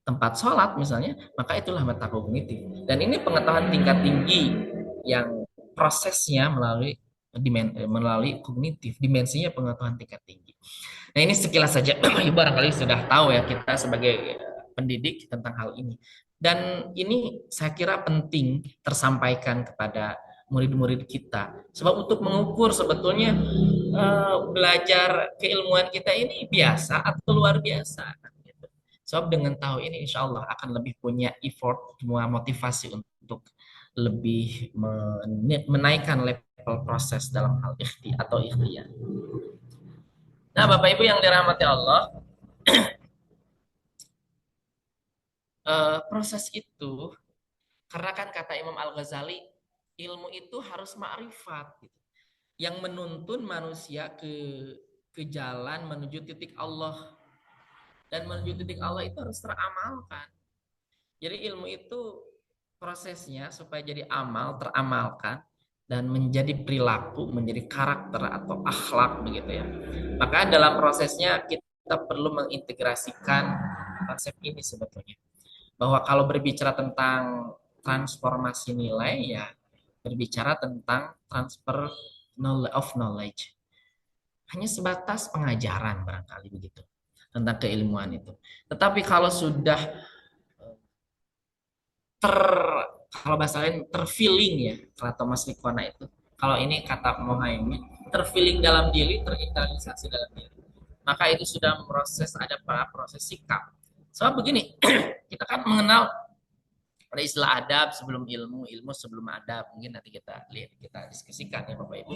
tempat sholat misalnya, maka itulah metakognitif. Dan ini pengetahuan tingkat tinggi yang prosesnya melalui kognitif, dimensinya pengetahuan tingkat tinggi. Nah ini sekilas saja, Ibu barangkali sudah tahu ya kita sebagai pendidik tentang hal ini. Dan ini saya kira penting tersampaikan kepada murid-murid kita. Sebab untuk mengukur sebetulnya belajar keilmuan kita ini biasa atau luar biasa. Sebab dengan tahu ini insya Allah akan lebih punya effort, motivasi untuk lebih menaikkan level proses dalam hal ikhtiar. Nah, Bapak Ibu yang dirahmati Allah, proses itu, karena kan kata Imam Al-Ghazali, ilmu itu harus ma'rifat, gitu, yang menuntun manusia ke jalan menuju titik Allah. Dan menuju titik Allah itu harus teramalkan. Jadi ilmu itu prosesnya supaya jadi amal, teramalkan, dan menjadi perilaku, menjadi karakter atau akhlak begitu ya. Maka dalam prosesnya kita perlu mengintegrasikan konsep ini sebetulnya. Bahwa kalau berbicara tentang transformasi nilai ya berbicara tentang transfer of knowledge. Hanya sebatas pengajaran barangkali begitu tentang keilmuan itu. Tetapi kalau sudah kalau bahasa lain terfeeling ya, kata Mas Likwana itu. Kalau ini kata Mohaimin, terfeeling dalam diri, terinternalisasi dalam diri. Maka itu sudah proses, ada proses sikap. Soal begini, kita kan mengenal Ada istilah adab sebelum ilmu, ilmu sebelum adab. Mungkin nanti kita lihat, kita diskusikan ya Bapak Ibu.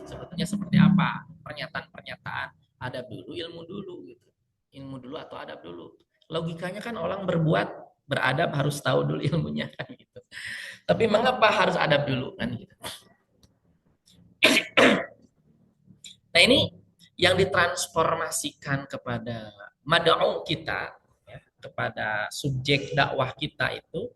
Sebetulnya seperti apa pernyataan-pernyataan adab dulu, ilmu dulu gitu. Ilmu dulu atau adab dulu. Logikanya kan orang berbuat beradab harus tahu dulu ilmunya kan gitu. Tapi mengapa harus adab dulu kan gitu. Nah ini yang ditransformasikan kepada mad'u kita, ya, kepada subjek dakwah kita itu,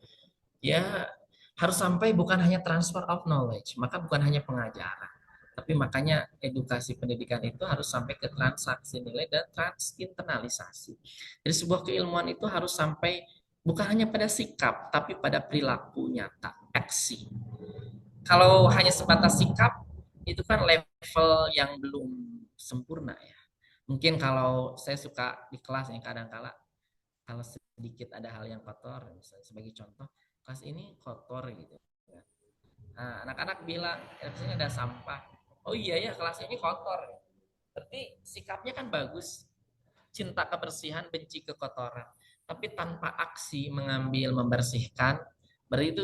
ya harus sampai bukan hanya transfer of knowledge, maka bukan hanya pengajaran. Tapi makanya edukasi pendidikan itu harus sampai ke transaksi nilai dan transinternalisasi. Jadi sebuah keilmuan itu harus sampai bukan hanya pada sikap, tapi pada perilaku nyata, aksi. Kalau hanya sebatas sikap, itu kan level yang belum sempurna ya. Mungkin kalau saya suka di kelas yang kadang-kala kalau sedikit ada hal yang kotor, misalnya sebagai contoh, kelas ini kotor gitu. Nah, anak-anak bilang, di sini ada sampah. Oh iya ya, kelas ini kotor. Tapi sikapnya kan bagus, cinta kebersihan, benci kekotoran. Tapi tanpa aksi mengambil, membersihkan, berarti itu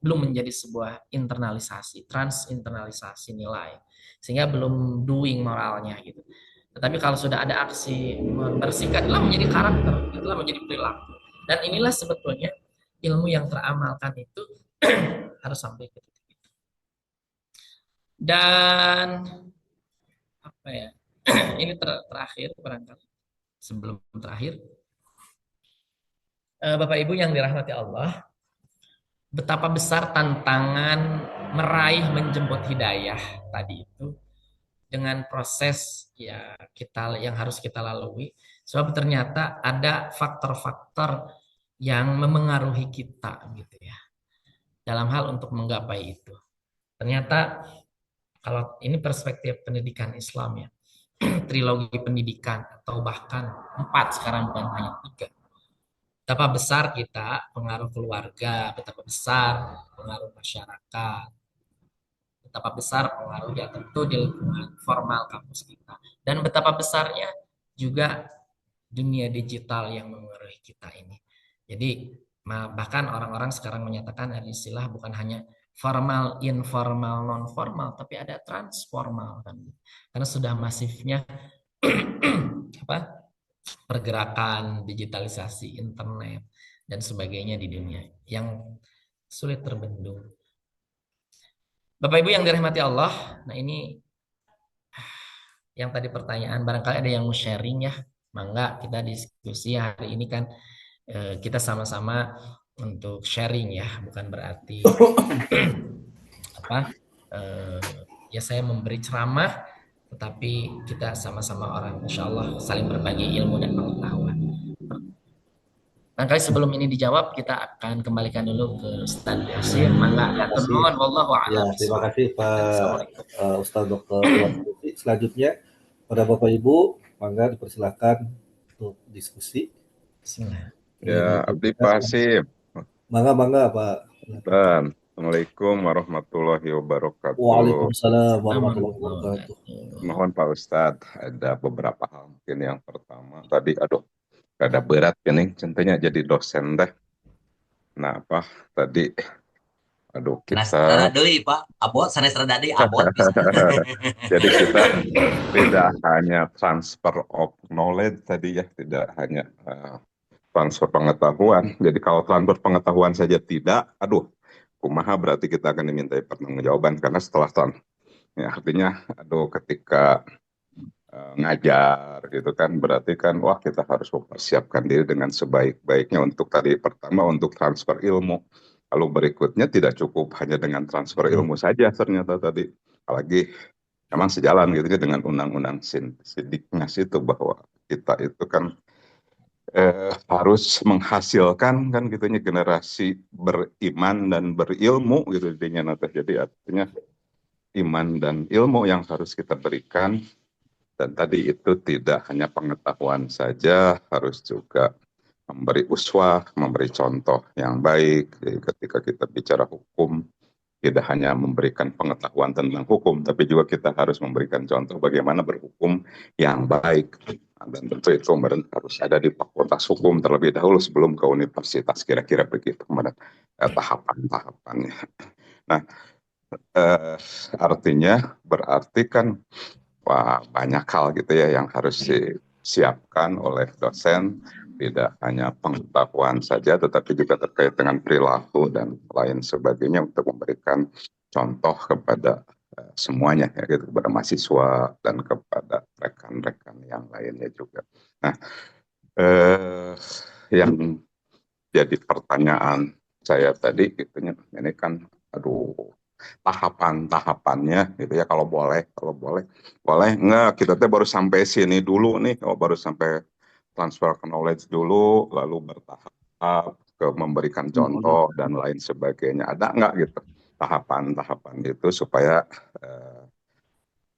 belum menjadi sebuah internalisasi, transinternalisasi nilai. Sehingga belum doing moralnya gitu. Tetapi kalau sudah ada aksi membersihkan, itulah menjadi karakter, itulah menjadi perilaku. Dan inilah sebetulnya ilmu yang teramalkan itu harus sampai ke titik itu. Dan apa ya? Ini terakhir barangkali sebelum terakhir. Bapak Ibu yang dirahmati Allah, betapa besar tantangan meraih menjemput hidayah tadi itu dengan proses ya kita yang harus kita lalui, sebab ternyata ada faktor-faktor yang memengaruhi kita gitu ya dalam hal untuk menggapai itu. Ternyata kalau ini perspektif pendidikan Islam ya, trilogi pendidikan atau bahkan 4 sekarang bukan hanya 3. Betapa besar kita pengaruh keluarga, betapa besar pengaruh masyarakat, betapa besar pengaruhnya tentu di lingkungan formal kampus kita, dan betapa besarnya juga dunia digital yang memengaruhi kita ini. Jadi bahkan orang-orang sekarang menyatakan ada istilah bukan hanya formal, informal, non formal, tapi ada transformal kan, karena sudah masifnya apa pergerakan digitalisasi internet dan sebagainya di dunia yang sulit terbendung. Bapak Ibu yang dirahmati Allah, nah ini yang tadi pertanyaan, barangkali ada yang mau sharing ya, mangga kita diskusi hari ini kan kita sama-sama untuk sharing ya, bukan berarti apa ya saya memberi ceramah, tetapi kita sama-sama orang, insya Allah saling berbagi ilmu dan pengetahuan. Barangkali sebelum ini dijawab, kita akan kembalikan dulu ke Ustaz Yasir. Mangga, atur nuhun, wallahu Ya, a'lam. terima kasih Pak Ustaz Dr. Selanjutnya pada Bapak Ibu, mangga dipersilakan untuk diskusi. Bismillah. Ya, Abdi Pak Hasim. Mangga Pak. Assalamualaikum warahmatullahi wabarakatuh. Waalaikumsalam warahmatullahi wabarakatuh. Mohon Pak Ustadz, ada beberapa hal. Mungkin yang pertama tadi, ada berat ini, contohnya jadi dosen deh. Nah apa tadi, kita Pak, abot sanes rada deui abot bisa. jadi kita tidak hanya transfer of knowledge tadi ya, tidak hanya transfer pengetahuan. Jadi kalau transfer pengetahuan saja tidak, kumaha berarti kita akan dimintai pertanggungjawaban, karena setelah ya artinya ketika ngajar gitu kan, berarti kan wah kita harus mempersiapkan diri dengan sebaik-baiknya untuk tadi pertama untuk transfer ilmu, lalu berikutnya tidak cukup hanya dengan transfer ilmu saja ternyata tadi, apalagi memang sejalan gitu dengan undang-undang Sidiknas itu, bahwa kita itu kan harus menghasilkan kan gitunya generasi beriman dan berilmu gitu intinya. Jadi artinya iman dan ilmu yang harus kita berikan. Dan tadi itu tidak hanya pengetahuan saja, harus juga memberi uswah, memberi contoh yang baik. Jadi ketika kita bicara hukum tidak hanya memberikan pengetahuan tentang hukum, tapi juga kita harus memberikan contoh bagaimana berhukum yang baik. Dan tentu itu harus ada di fakultas hukum terlebih dahulu sebelum ke universitas, kira-kira begitu kemudian tahapan-tahapannya. Nah, artinya berarti kan banyak hal gitu ya yang harus disiapkan oleh dosen, tidak hanya pengetahuan saja tetapi juga terkait dengan perilaku dan lain sebagainya untuk memberikan contoh kepada semuanya ya gitu, kepada mahasiswa dan kepada rekan-rekan yang lainnya juga. Nah, yang jadi pertanyaan saya tadi gitu ini kan tahapan-tahapannya gitu ya, kalau boleh nggak kita baru sampai sini dulu nih, baru sampai transfer knowledge dulu lalu bertahap ke memberikan contoh dan lain sebagainya, ada nggak gitu tahapan-tahapan itu supaya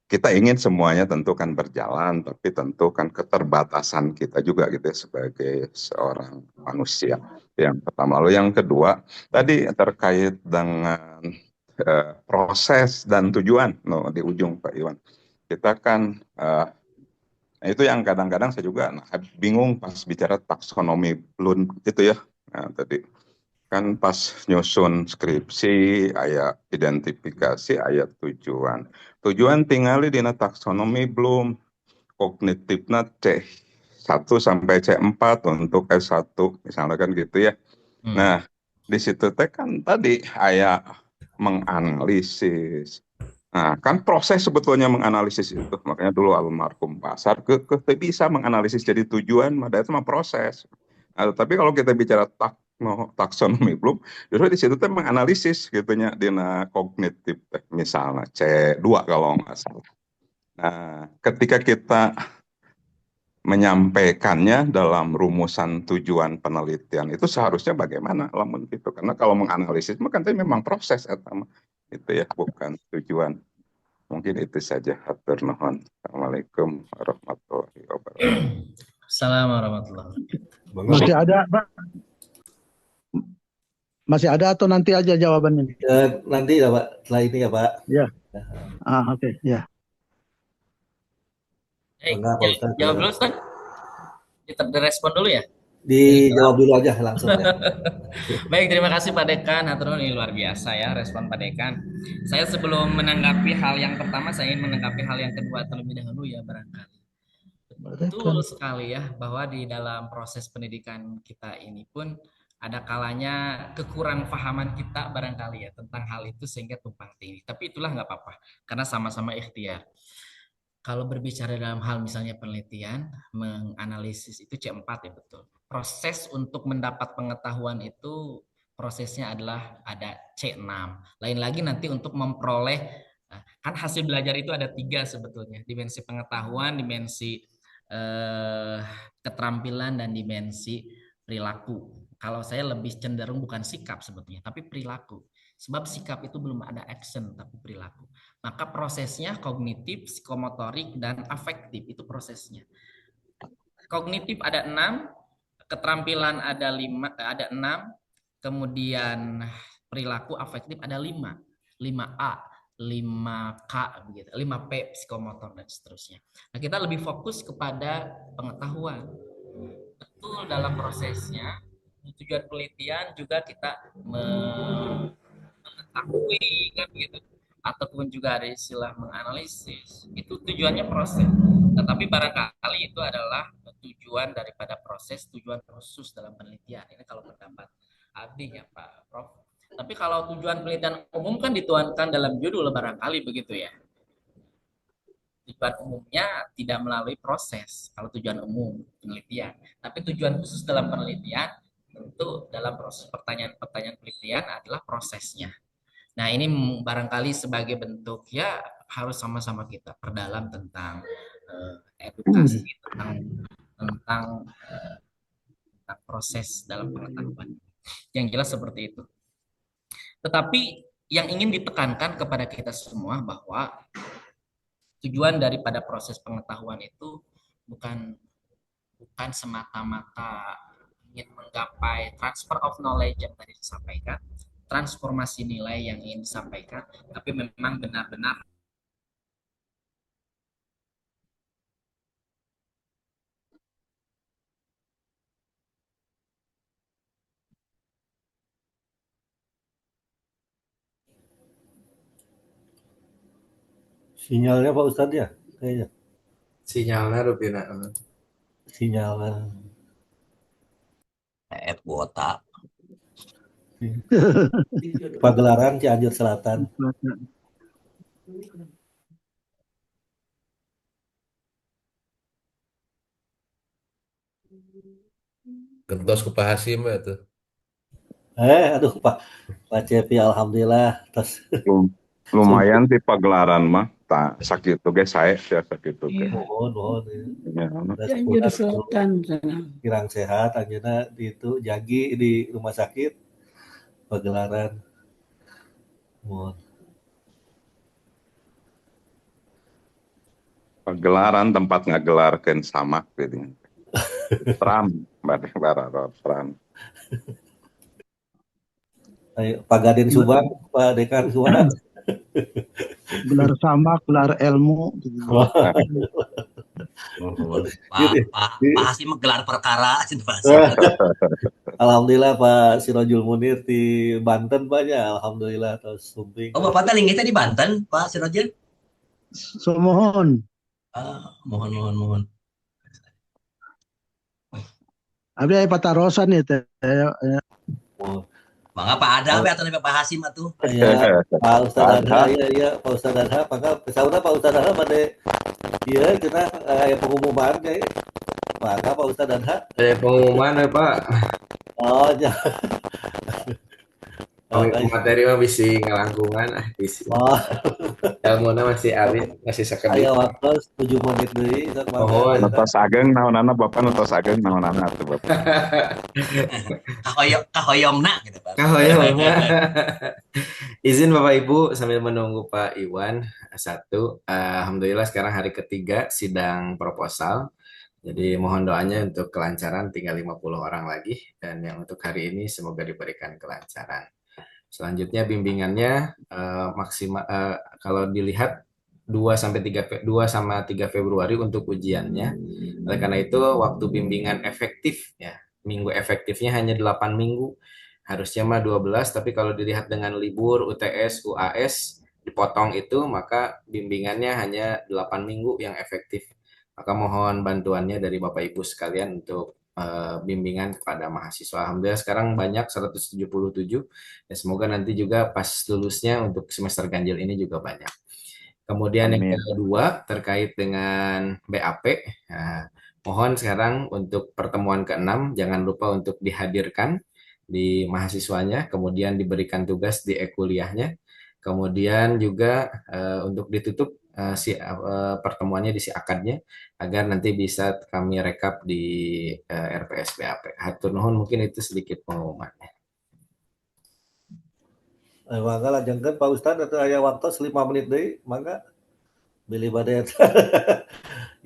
kita ingin semuanya tentu kan berjalan, tapi tentu kan keterbatasan kita juga gitu ya sebagai seorang manusia. Yang pertama, lalu yang kedua tadi terkait dengan proses dan tujuan di ujung Pak Iwan. Kita kan itu yang kadang-kadang saya juga bingung pas bicara taksonomi Bloom itu ya. Nah, tadi kan pas nyusun skripsi, ayat identifikasi, ayat tujuan. Tujuan tinggali di taksonomi Bloom, kognitifnya C1 sampai C4 untuk S1, misalnya kan gitu ya. Nah, di situ kan tadi ayat menganalisis. Nah, kan proses sebetulnya menganalisis itu, makanya dulu almarhum Pasar bisa menganalisis jadi tujuan, itu mah proses. Nah, tapi kalau kita bicara taksonomi Bloom, justru di situ menganalisis gitunya dina kognitif misalnya C2 kalau nggak salah. Nah, ketika kita menyampaikannya dalam rumusan tujuan penelitian itu seharusnya bagaimana lamun gitu, karena kalau menganalisis kan memang proses itu ya, bukan tujuan. Mungkin itu saja. Hatur nuhun. Assalamualaikum warahmatullahi wabarakatuh. Assalamualaikum warahmatullahi wabarakatuh. Masih ada, Pak? Masih ada atau nanti aja jawabannya? Nanti ya Pak, setelah ini ya Pak. Ya. Oke, ya. Jawab dulu Ustaz. Direspon dulu ya? Dijawab dulu aja langsung ya. Baik, terima kasih Pak Dekan. Haturnuhun, ini luar biasa ya respon Pak Dekan. Saya sebelum menanggapi hal yang pertama, saya ingin menanggapi hal yang kedua terlebih dahulu ya barangkali. Betul sekali ya, bahwa di dalam proses pendidikan kita ini pun ada kalanya kekurang pahaman kita barangkali ya tentang hal itu sehingga tumpang tindih. Tapi itulah nggak apa-apa, karena sama-sama ikhtiar. Kalau berbicara dalam hal misalnya penelitian, menganalisis itu C4 ya betul. Proses untuk mendapat pengetahuan itu prosesnya adalah ada C6. Lain lagi nanti untuk memperoleh, kan hasil belajar itu ada 3 sebetulnya. Dimensi pengetahuan, dimensi keterampilan, dan dimensi perilaku. Kalau saya lebih cenderung bukan sikap sebetulnya, tapi perilaku. Sebab sikap itu belum ada action, tapi perilaku. Maka prosesnya kognitif, psikomotorik, dan afektif, itu prosesnya. Kognitif ada 6, keterampilan ada 6, kemudian perilaku afektif ada 5. 5A, 5K begitu, 5P psikomotor dan seterusnya. Nah, kita lebih fokus kepada pengetahuan. Betul dalam prosesnya, tujuan penelitian juga kita mengetahui kan begitu, ataupun juga ada istilah menganalisis, itu tujuannya proses. Tetapi barangkali itu adalah tujuan daripada proses, tujuan khusus dalam penelitian. Ini kalau pendapat Abdi ya Pak Prof. Tapi kalau tujuan penelitian umum kan dituangkan dalam judul barangkali begitu ya. Tujuan umumnya tidak melalui proses kalau tujuan umum penelitian. Tapi tujuan khusus dalam penelitian tentu dalam proses pertanyaan-pertanyaan penelitian adalah prosesnya. Nah, ini barangkali sebagai bentuk ya harus sama-sama kita perdalam tentang edukasi, tentang proses dalam pengetahuan. Yang jelas seperti itu. Tetapi yang ingin ditekankan kepada kita semua bahwa tujuan daripada proses pengetahuan itu bukan semata-mata ingin menggapai transfer of knowledge yang tadi disampaikan, transformasi nilai yang ingin disampaikan, tapi memang benar-benar Sinyalnya Pak Ustadz ya, kayaknya Sinyalnya rupina. sinyalnya. Kuota. Pagelaran Cianjur Selatan. Gentos ku Pak Hasim ya tuh. Aduh Pak Cepi, alhamdulillah. Terus Lumayan ti pagelaran mah tak sakit tuh guys saya sakit tuh Iya, mohon ya. Cianjur Selatan sana. kirang sehat anjeunna di itu jagi di rumah sakit pagelaran. Mohon. Pagelaran tempat ngagelarkeun samak gitu. Tram, bareng tram. Ayo, Pak Gadin Subang, Pak Dekan Subang. Gelar samak, gelar ilmu. Pak Hasim gelar perkara. Alhamdulillah Pak Sirojul Munir di Banten banyak, alhamdulillah terus sumping. Oh, Bapak tadi di Banten, Pak Sirojul? Semohon. Mohon. Abi aya patarosan ya teh. Mangga Pak Ada atau Pak Hasim atuh? Ya, Pak Ustadz Adha, iya Pak Ustadz Adha, maka saudara Pak Ustadz Adha pada iya kita pengumuman kayak maka Pak Ustadz Adha. Ada pengumuman ya Pak. Oh ya. Materi mah bisa ngelangkungan bisa. Oh. Ilmuna masih awit, masih sakedit. Ayo waktu 7 menit deui. Mohon. Nutos ageng naonana Bapak nutos ageng naonana tuh Bapak. Kahoyomna gitu Pak. Kahoyomna. Izin Bapak Ibu sambil menunggu Pak Iwan satu. Alhamdulillah sekarang hari ketiga sidang proposal. Jadi mohon doanya untuk kelancaran, tinggal 50 orang lagi, dan yang untuk hari ini semoga diberikan kelancaran. Selanjutnya bimbingannya maksimal kalau dilihat 2 sama 3 Februari untuk ujiannya. Oleh karena itu waktu bimbingan efektif ya, minggu efektifnya hanya 8 minggu. Harusnya mah 12, tapi kalau dilihat dengan libur UTS, UAS dipotong itu, maka bimbingannya hanya 8 minggu yang efektif. Maka mohon bantuannya dari Bapak Ibu sekalian untuk bimbingan kepada mahasiswa. Alhamdulillah sekarang banyak 177 dan semoga nanti juga pas lulusnya untuk semester ganjil ini juga banyak. Kemudian yang kedua terkait dengan BAP. Nah, mohon sekarang untuk pertemuan ke-6 jangan lupa untuk dihadirkan di mahasiswanya, kemudian diberikan tugas di kuliahnya. Kemudian juga untuk ditutup pertemuannya di si akadnya agar nanti bisa kami rekap di RPS BAP. Hatur nuhun, mungkin itu sedikit pengumumannya. Mangga lajengkeun Pak Ustadz atau aya waktu 5 menit deui, mangga beli bade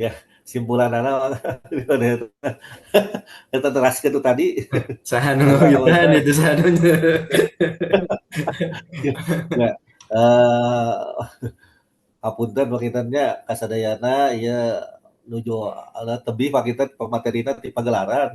ya simpulanana beli bade eta teraskeun tuh tadi. Saha nu itu saha nu. Ya, hapunten pakintennya kasadayana ieu nuju tebih pakinten pematerina ti pagelaran.